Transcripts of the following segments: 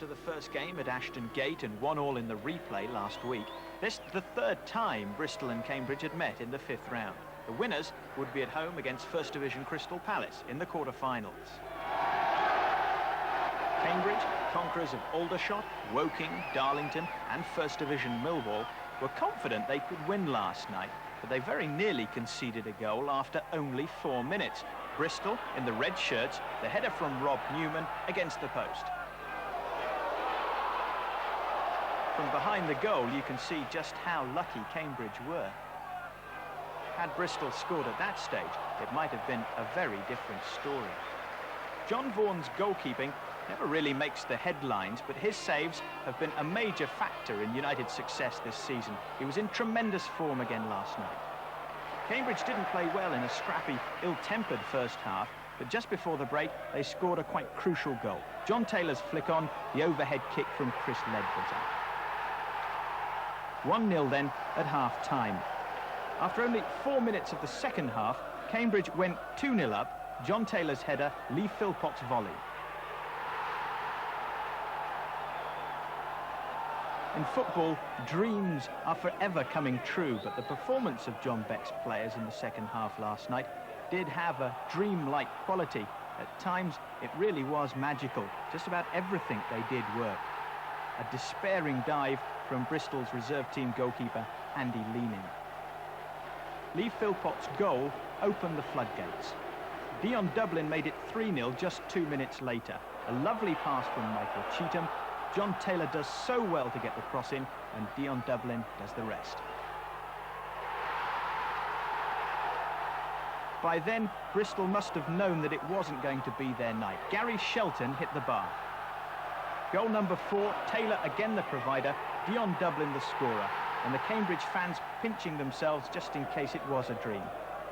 To the first game at Ashton Gate and 1-1 in the replay last week. This the third time Bristol and Cambridge had met in the fifth round. The winners would be at home against First Division Crystal Palace in the quarter-finals. Cambridge, conquerors of Aldershot, Woking, Darlington and First Division Millwall, were confident they could win last night, but they very nearly conceded a goal after only 4 minutes. Bristol, in the red shirts, the header from Rob Newman against the post. From behind the goal, you can see just how lucky Cambridge were. Had Bristol scored at that stage, it might have been a very different story. John Vaughan's goalkeeping never really makes the headlines, but his saves have been a major factor in United's success this season. He was in tremendous form again last night. Cambridge didn't play well in a scrappy, ill-tempered first half, but just before the break, they scored a quite crucial goal. John Taylor's flick on, the overhead kick from Chris Ledbetter. 1-0 then at half-time. After only 4 minutes of the second half, Cambridge went 2-0 up. John Taylor's header, Lee Philpott's volley. In football, dreams are forever coming true, but the performance of John Beck's players in the second half last night did have a dream-like quality. At times, it really was magical. Just about everything they did worked. A despairing dive from Bristol's reserve team goalkeeper, Andy Leaning. Lee Philpott's goal opened the floodgates. Dion Dublin made it 3-0 just 2 minutes later. A lovely pass from Michael Cheetham. John Taylor does so well to get the cross in, and Dion Dublin does the rest. By then, Bristol must have known that it wasn't going to be their night. Gary Shelton hit the bar. Goal number 4, Taylor again the provider, Dion Dublin the scorer, and the Cambridge fans pinching themselves just in case it was a dream.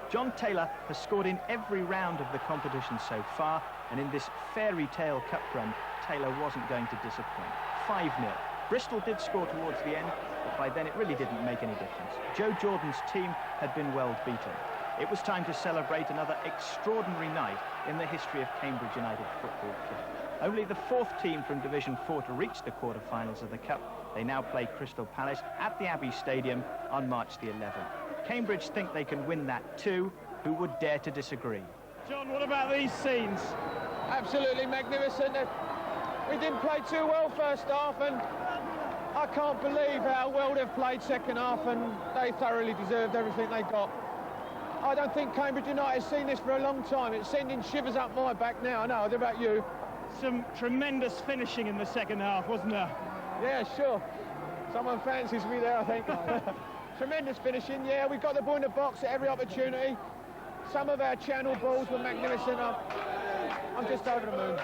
John Taylor has scored in every round of the competition so far, and in this fairy tale cup run, Taylor wasn't going to disappoint. 5-0. Bristol did score towards the end, but by then it really didn't make any difference. Joe Jordan's team had been well beaten. It was time to celebrate another extraordinary night in the history of Cambridge United Football Club. Only the 4th team from Division 4 to reach the quarter-finals of the Cup. They now play Crystal Palace at the Abbey Stadium on March the 11th. Cambridge think they can win that too. Who would dare to disagree? John, what about these scenes? Absolutely magnificent. We didn't play too well first half, and I can't believe how well they've played second half, and they thoroughly deserved everything they got. I don't think Cambridge United has seen this for a long time. It's sending shivers up my back now. I know, what about you? Some tremendous finishing in the second half, wasn't there? Yeah, sure. Someone fancies me there, I think. Tremendous finishing, yeah. We got the ball in the box at every opportunity. Some of our channel balls were magnificent. I'm just over the moon.